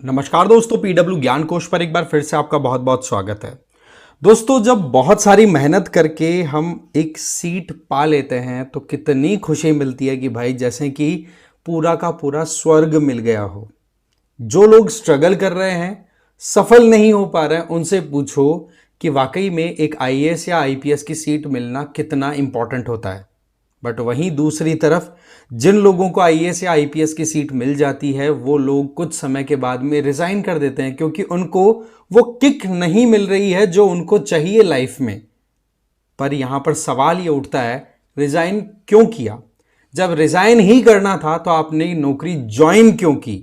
नमस्कार दोस्तों, पीडब्ल्यू ज्ञान कोश पर एक बार फिर से आपका बहुत बहुत स्वागत है। दोस्तों, जब बहुत सारी मेहनत करके हम एक सीट पा लेते हैं तो कितनी खुशी मिलती है कि भाई जैसे कि पूरा का पूरा स्वर्ग मिल गया हो। जो लोग स्ट्रगल कर रहे हैं, सफल नहीं हो पा रहे हैं, उनसे पूछो कि वाकई में एक आईएएस या आईपीएस की सीट मिलना कितना इंपॉर्टेंट होता है। बट वहीं दूसरी तरफ जिन लोगों को आईएएस या आईपीएस की सीट मिल जाती है वो लोग कुछ समय के बाद में रिजाइन कर देते हैं, क्योंकि उनको वो किक नहीं मिल रही है जो उनको चाहिए लाइफ में। पर यहां पर सवाल ये उठता है, रिजाइन क्यों किया? जब रिजाइन ही करना था तो आपने नौकरी ज्वाइन क्यों की?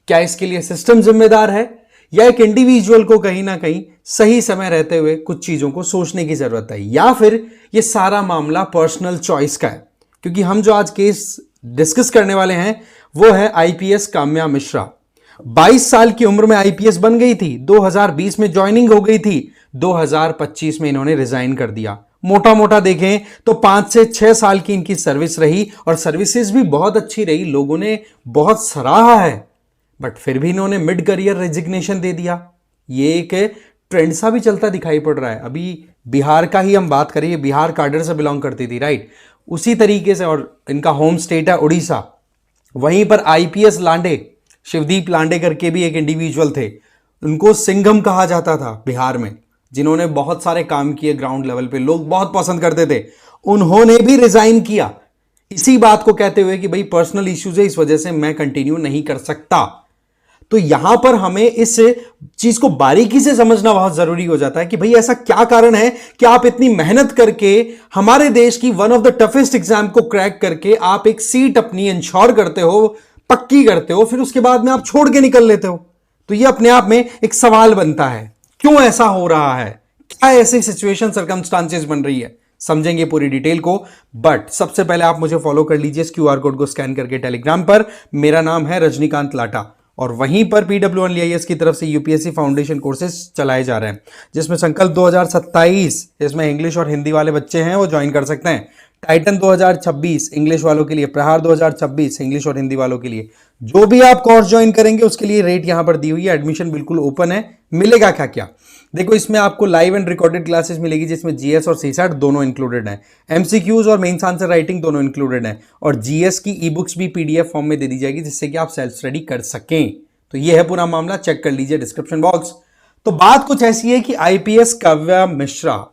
क्या इसके लिए सिस्टम जिम्मेदार है या एक इंडिविजुअल को कहीं ना कहीं सही समय रहते हुए कुछ चीजों को सोचने की जरूरत है, या फिर ये सारा मामला पर्सनल चॉइस का है? क्योंकि हम जो आज केस डिस्कस करने वाले हैं वो है आईपीएस काम्या मिश्रा। 22 साल की उम्र में आईपीएस बन गई थी, 2020 में ज्वाइनिंग हो गई थी, 2025 में इन्होंने रिजाइन कर दिया। मोटा मोटा देखें तो 5 से 6 साल की इनकी सर्विस रही और सर्विसेज भी बहुत अच्छी रही, लोगों ने बहुत सराहा है। बट फिर भी इन्होंने मिड करियर रेजिग्नेशन दे दिया। ये एक ट्रेंड सा भी चलता दिखाई पड़ रहा है। अभी बिहार का ही हम बात करें, ये बिहार काडर से बिलोंग करती थी, राइट? उसी तरीके से, और इनका होम स्टेट है उड़ीसा। वहीं पर आईपीएस लांडे, शिवदीप लांडे करके भी एक इंडिविजुअल थे, उनको सिंघम कहा जाता था बिहार में, जिन्होंने बहुत सारे काम किए ग्राउंड लेवल पे, लोग बहुत पसंद करते थे। उन्होंने भी रिजाइन किया इसी बात को कहते हुए कि भाई पर्सनल इश्यूज है, इस वजह से मैं कंटिन्यू नहीं कर सकता। तो यहां पर हमें इस चीज को बारीकी से समझना बहुत जरूरी हो जाता है कि भाई ऐसा क्या कारण है कि आप इतनी मेहनत करके हमारे देश की one of the toughest exam को क्रैक करके आप एक सीट अपनी इंश्योर करते हो, पक्की करते हो, फिर उसके बाद में आप छोड़ के निकल लेते हो। तो ये अपने आप में एक सवाल बनता है, क्यों ऐसा हो रहा है? क्या ऐसी सिचुएशन सर्कमस्टांसेस बन रही है? समझेंगे पूरी डिटेल को। बट सबसे पहले आप मुझे फॉलो कर लीजिए इस क्यूआर कोड को स्कैन करके टेलीग्राम पर। मेरा नाम है रजनीकांत लाटा और वहीं पर पीडब्ल्यू ओनली आईएएस की तरफ से यूपीएससी फाउंडेशन कोर्सेज चलाए जा रहे हैं, जिसमें संकल्प 2027, इसमें इंग्लिश और हिंदी वाले बच्चे हैं वो ज्वाइन कर सकते हैं। टाइटन 2026 इंग्लिश वालों के लिए, प्रहार 2026 इंग्लिश और हिंदी वालों के लिए। जो भी आप कोर्स ज्वाइन करेंगे उसके लिए रेट यहां पर दी हुई है। एडमिशन बिल्कुल ओपन है। मिलेगा क्या क्या? देखो, इसमें आपको लाइव एंड रिकॉर्डेड क्लासेस मिलेगी, जिसमें जीएस और सीसैट दोनों इंक्लूडेड हैं। एमसीक्यूज और मेंस आंसर राइटिंग दोनों इंक्लूडेड हैं, और जीएस की ई बुक्स भी पीडीएफ फॉर्म में दे दी जाएगी, जिससे कि आप सेल्फ स्टडी कर सकें। तो ये है पूरा मामला, चेक कर लीजिए डिस्क्रिप्शन बॉक्स। तो बात कुछ ऐसी है कि आईपीएस काव्या मिश्रा,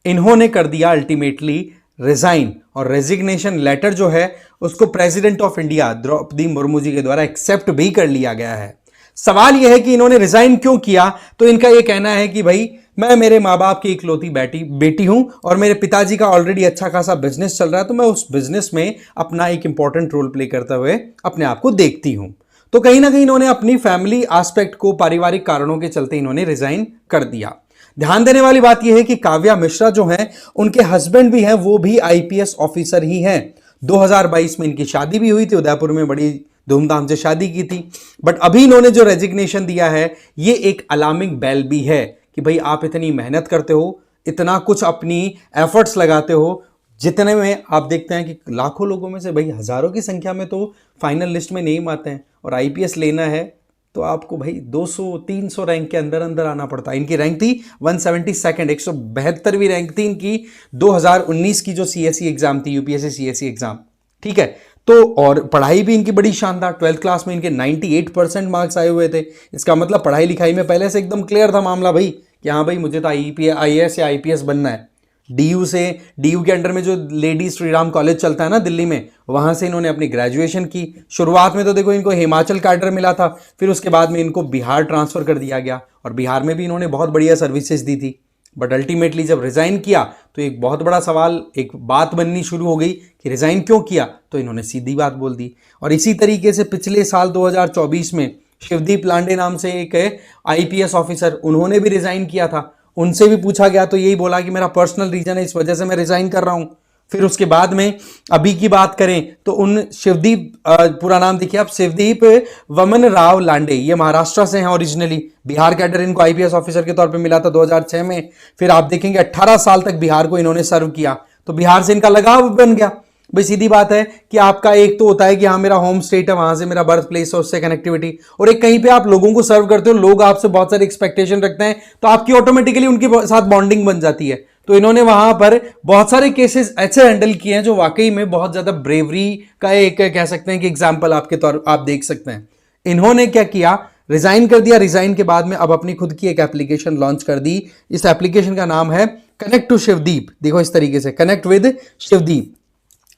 इन्होंने कर दिया अल्टीमेटली रिजाइन, और रेजिग्नेशन लेटर जो है उसको president of India Draupadi Murmu ji के द्वारा एक्सेप्ट भी कर लिया गया है। सवाल यह है कि इन्होंने रिजाइन क्यों किया? तो इनका यह कहना है कि भाई मैं मेरे माँ बाप की इकलौती बेटी हूं और मेरे पिताजी का ऑलरेडी अच्छा खासा बिजनेस चल रहा है, तो मैं उस बिजनेस में अपना एक इंपॉर्टेंट रोल प्ले करते हुए अपने आप को देखती हूं। तो कहीं ना कहीं इन्होंने अपनी फैमिली एस्पेक्ट को, पारिवारिक कारणों के चलते इन्होंने रिजाइन कर दिया। ध्यान देने वाली बात यह है कि काव्या मिश्रा जो हैं, उनके हस्बैंड भी हैं, वो भी आईपीएस ऑफिसर ही हैं। 2022 में इनकी शादी भी हुई थी, उदयपुर में बड़ी धूमधाम से शादी की थी। बट अभी इन्होंने जो रेजिग्नेशन दिया है, ये एक अलार्मिंग बेल भी है कि भाई आप इतनी मेहनत करते हो, इतना कुछ अपनी एफर्ट्स लगाते हो, जितने में आप देखते हैं कि लाखों लोगों में से भाई हजारों की संख्या में तो फाइनल लिस्ट में नेम आते हैं, और आईपीएस लेना है तो आपको भाई 200-300 रैंक के अंदर अंदर आना पड़ता है। इनकी रैंक थी 172, 172वीं रैंक थी इनकी 2019 की जो सीएसई एग्जाम थी, यूपीएससी सीएसई एग्जाम, ठीक है? तो और पढ़ाई भी इनकी बड़ी शानदार, 12th क्लास में इनके 98% मार्क्स आए हुए थे। इसका मतलब पढ़ाई लिखाई में पहले से एकदम क्लियर था मामला भाई कि हाँ भाई मुझे तो आईएएस या आईपीएस बनना है। डीयू के अंडर में जो लेडी श्री राम कॉलेज चलता है ना दिल्ली में, वहां से इन्होंने अपनी ग्रेजुएशन की। शुरुआत में तो देखो इनको हिमाचल कैडर मिला था, फिर उसके बाद में इनको बिहार ट्रांसफर कर दिया गया, और बिहार में भी इन्होंने बहुत बढ़िया सर्विसेज दी थी। बट अल्टीमेटली जब रिजाइन किया तो एक बहुत बड़ा सवाल, एक बात बननी शुरू हो गई कि रिजाइन क्यों किया? तो इन्होंने सीधी बात बोल दी। और इसी तरीके से पिछले साल 2024 में शिवदीप लांडे नाम से एक आईपीएस ऑफिसर, उन्होंने भी रिजाइन किया था। उनसे भी पूछा गया तो यही बोला कि मेरा पर्सनल रीजन है, इस वजह से मैं रिजाइन कर रहा हूं। फिर उसके बाद में अभी की बात करें तो उन शिवदीप, पूरा नाम देखिए आप, शिवदीप वमन राव लांडे, ये महाराष्ट्र से हैं ओरिजिनली। बिहार कैडर इनको आईपीएस ऑफिसर के तौर पे मिला था 2006 में। फिर आप देखेंगे 18 साल तक बिहार को इन्होंने सर्व किया, तो बिहार से इनका लगाव बन गया। भाई सीधी बात है कि आपका एक तो होता है कि हाँ मेरा होम स्टेट है, वहां से मेरा बर्थ प्लेस है, उससे कनेक्टिविटी, और एक कहीं पे आप लोगों को सर्व करते हो, लोग आपसे बहुत सारी एक्सपेक्टेशन रखते हैं, तो आपकी ऑटोमेटिकली उनके साथ बॉन्डिंग बन जाती है। तो इन्होंने वहां पर बहुत सारे केसेस ऐसे हैंडल किए हैं जो वाकई में बहुत ज्यादा ब्रेवरी का एक कह सकते हैं कि एग्जाम्पल आपके तौर आप देख सकते हैं। इन्होंने क्या किया, रिजाइन कर दिया, रिजाइन के बाद में अब अपनी खुद की एक एप्लीकेशन लॉन्च कर दी। इस एप्लीकेशन का नाम है कनेक्ट टू शिवदीप। देखो इस तरीके से, कनेक्ट विद शिवदीप।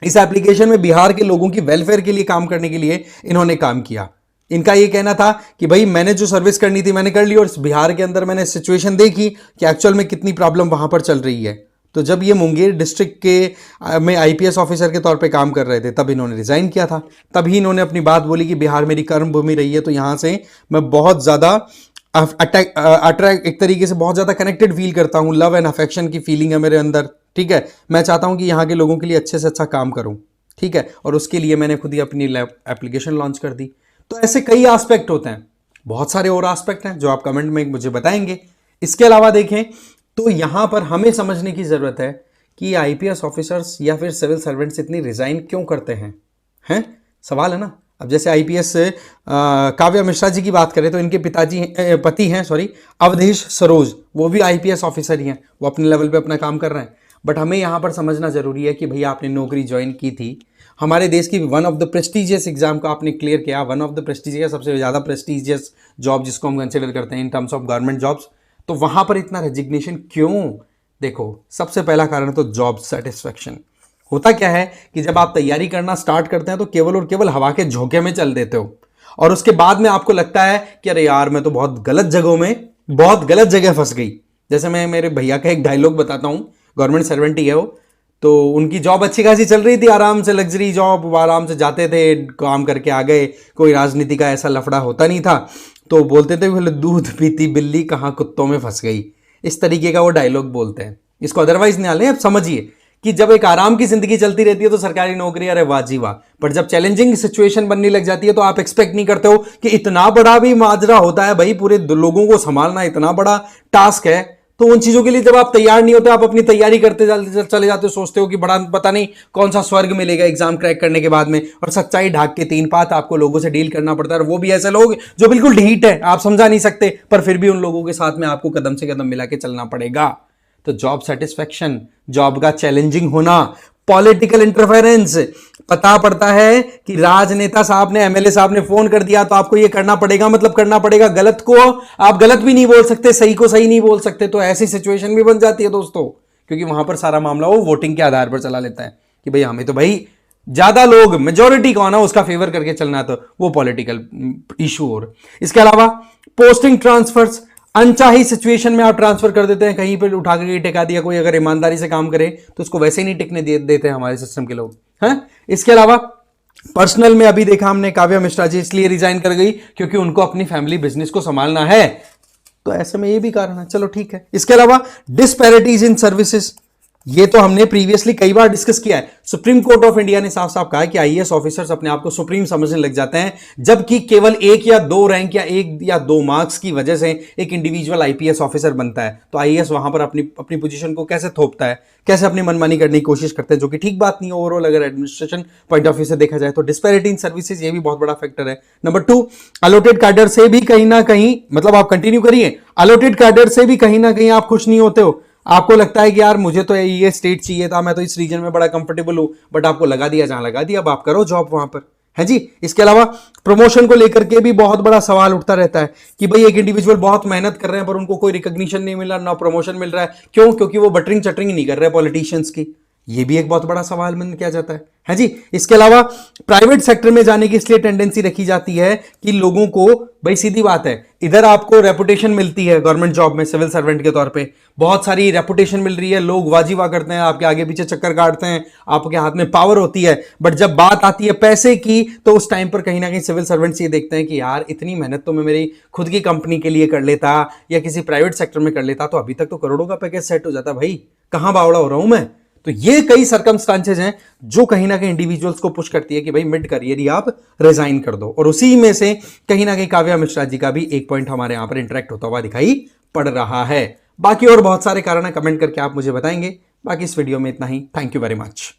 इस एप्लीकेशन में बिहार के लोगों की वेलफेयर के लिए काम करने के लिए इन्होंने काम किया। इनका ये कहना था कि भाई मैंने जो सर्विस करनी थी मैंने कर ली, और बिहार के अंदर मैंने सिचुएशन देखी कि एक्चुअल में कितनी प्रॉब्लम वहां पर चल रही है। तो जब ये मुंगेर डिस्ट्रिक्ट के में आईपीएस ऑफिसर के तौर पे काम कर रहे थे तब इन्होंने रिजाइन किया था। तभी इन्होंने अपनी बात बोली कि बिहार मेरी कर्म भूमि रही है, तो यहाँ से मैं बहुत ज़्यादा अट्रैक्ट, एक तरीके से बहुत ज़्यादा कनेक्टेड फील करता हूँ, लव एंड अफेक्शन की फीलिंग है मेरे अंदर। ठीक है, मैं चाहता हूँ कि यहाँ के लोगों के लिए अच्छे से अच्छा काम करूँ। ठीक है, और उसके लिए मैंने खुद ही अपनी एप्लीकेशन लॉन्च कर दी। तो ऐसे कई एस्पेक्ट होते हैं, बहुत सारे और एस्पेक्ट हैं जो आप कमेंट में मुझे बताएंगे। इसके अलावा देखें तो यहां पर हमें समझने की जरूरत है कि आईपीएस ऑफिसर्स या फिर सिविल सर्वेंट्स इतनी रिजाइन क्यों करते हैं सवाल है ना। अब जैसे आईपीएस काव्या मिश्रा जी की बात करें तो इनके पति हैं अवधेश सरोज, वो भी आईपीएस ऑफिसर ही हैं, वो अपने लेवल पे अपना काम कर रहे हैं। बट हमें यहाँ पर समझना जरूरी है कि भैया आपने नौकरी ज्वाइन की थी, हमारे देश की one of the prestigious exam को आपने क्लियर किया, वन ऑफ द प्रेस्टिजियस, सबसे ज़्यादा प्रेस्टिजियस जॉब जिसको हम कंसिडर करते हैं in terms of government jobs, तो वहां पर इतना रेजिग्नेशन क्यों? देखो सबसे पहला कारण तो जॉब सेटिस्फेक्शन। होता क्या है कि जब आप तैयारी करना स्टार्ट करते हैं तो केवल और केवल हवा के झोंके में चल देते हो, और उसके बाद में आपको लगता है कि अरे यार मैं तो बहुत गलत जगहों में, बहुत गलत जगह फंस गई। जैसे मैं मेरे भैया का एक डायलॉग बताता हूं, गवर्नमेंट सर्वेंट ही है वो, तो उनकी जॉब अच्छी खासी चल रही थी, आराम से लग्जरी जॉब, आराम से जाते थे, काम करके आ गए, कोई राजनीति का ऐसा लफड़ा होता नहीं था। तो बोलते थे बोले दूध पीती बिल्ली कहाँ कुत्तों में फंस गई, इस तरीके का वो डायलॉग बोलते हैं। इसको अदरवाइज नहीं लें, अब समझिए कि जब एक आराम की जिंदगी चलती रहती है तो सरकारी नौकरी अरे वाह जी वाह, पर जब चैलेंजिंग सिचुएशन बनने लग जाती है तो आप एक्सपेक्ट नहीं करते हो कि इतना बड़ा भी माजरा होता है भाई, पूरे लोगों को संभालना इतना बड़ा टास्क है। तो उन चीजों के लिए जब आप तैयार नहीं होते, आप अपनी तैयारी करते चले जाते हो, सोचते हो कि बड़ा पता नहीं कौन सा स्वर्ग मिलेगा एग्जाम क्रैक करने के बाद में, और सच्चाई ढाक के तीन पात आपको लोगों से डील करना पड़ता है, और वो भी ऐसे लोग जो बिल्कुल ढीठ है, आप समझा नहीं सकते, पर फिर भी उन लोगों के साथ में आपको कदम से कदम मिला के चलना पड़ेगा। तो जॉब सेटिस्फेक्शन, जॉब का चैलेंजिंग होना, पॉलिटिकल इंटरफेरेंस, पता पड़ता है कि राजनेता साहब ने, एमएलए साहब ने फोन कर दिया तो आपको ये करना पड़ेगा, मतलब करना पड़ेगा। गलत को आप गलत भी नहीं बोल सकते, सही को सही नहीं बोल सकते, तो ऐसी सिचुएशन भी बन जाती है दोस्तों, क्योंकि वहां पर सारा मामला वो वोटिंग के आधार पर चला लेता है कि भाई हमें तो भाई ज्यादा लोग, मेजोरिटी कौन है उसका फेवर करके चलना है, तो वो पॉलिटिकल इशू। और इसके अलावा पोस्टिंग ट्रांसफर्स, अनचाही सिचुएशन में आप ट्रांसफर कर देते हैं, कहीं पर उठा के टिका दिया, कोई अगर ईमानदारी से काम करे तो उसको वैसे ही नहीं टिकने देते हैं हमारे सिस्टम के लोग हैं। इसके अलावा पर्सनल में अभी देखा हमने, काव्या मिश्रा जी इसलिए रिजाइन कर गई क्योंकि उनको अपनी फैमिली बिजनेस को संभालना है, तो ऐसे में ये भी कारण है, चलो ठीक है। इसके अलावा डिस्पैरिटीज इन सर्विसेज, ये तो हमने प्रीवियसली कई बार डिस्कस किया है। सुप्रीम कोर्ट ऑफ इंडिया ने साफ साफ कहा है कि आईएएस ऑफिसर्स अपने आप को सुप्रीम समझने लग जाते हैं, जबकि केवल एक या दो रैंक या एक या दो मार्क्स की वजह से एक इंडिविजुअल आईपीएस ऑफिसर बनता है। तो आईएएस वहां पर अपनी पोजीशन को कैसे थोपता है, कैसे अपनी मनमानी करने की कोशिश करते हैं, जो कि ठीक बात नहीं है ओवरऑल अगर एडमिनिस्ट्रेशन पॉइंट ऑफ व्यू से देखा जाए। तो डिस्पैरिटी इन सर्विसेज ये भी बहुत बड़ा फैक्टर है। नंबर 2, अलॉटेड कैडर से भी कहीं ना कहीं, मतलब आप कंटिन्यू करिए, अलॉटेड कैडर से भी कहीं ना कहीं आप खुश नहीं होते हो। आपको लगता है कि यार मुझे तो ये स्टेट चाहिए था, मैं तो इस रीजन में बड़ा कंफर्टेबल हूं, बट आपको लगा दिया जहां लगा दिया, अब आप करो जॉब वहां पर, है जी। इसके अलावा प्रमोशन को लेकर के भी बहुत बड़ा सवाल उठता रहता है कि भाई एक इंडिविजुअल बहुत मेहनत कर रहे हैं पर उनको कोई रिकॉग्निशन नहीं मिल रहा, ना प्रमोशन मिल रहा है, क्यों? क्योंकि वो बटरिंग चटरिंग नहीं कर रहे पॉलिटिशियंस की। ये भी एक बहुत बड़ा सवाल मन किया जाता है जी। इसके अलावा प्राइवेट सेक्टर में जाने की इसलिए टेंडेंसी रखी जाती है कि लोगों को, भाई सीधी बात है, इधर आपको रेपुटेशन मिलती है गवर्नमेंट जॉब में सिविल सर्वेंट के तौर पे, बहुत सारी रेपुटेशन मिल रही है, लोग वाजीवा करते हैं, आपके आगे पीछे चक्कर काटते हैं, आपके हाथ में पावर होती है, बट जब बात आती है पैसे की तो उस टाइम पर कहीं ना कहीं सिविल सर्वेंट्स ये देखते हैं कि यार इतनी मेहनत तो मैं मेरी खुद की कंपनी के लिए कर लेता या किसी प्राइवेट सेक्टर में कर लेता तो अभी तक तो करोड़ों का पैकेज सेट हो जाता, भाई कहां बावड़ा हो रहा हूं मैं। तो ये कई सर्कमस्टांसेस हैं जो कहीं ना कहीं इंडिविजुअल्स को पुश करती है कि भाई मिड करियर ही आप रिजाइन कर दो, और उसी में से कहीं ना कहीं काव्या मिश्रा जी का भी एक पॉइंट हमारे यहां पर इंटरेक्ट होता हुआ दिखाई पड़ रहा है। बाकी और बहुत सारे कारण है, कमेंट करके आप मुझे बताएंगे। बाकी इस वीडियो में इतना ही, थैंक यू वेरी मच।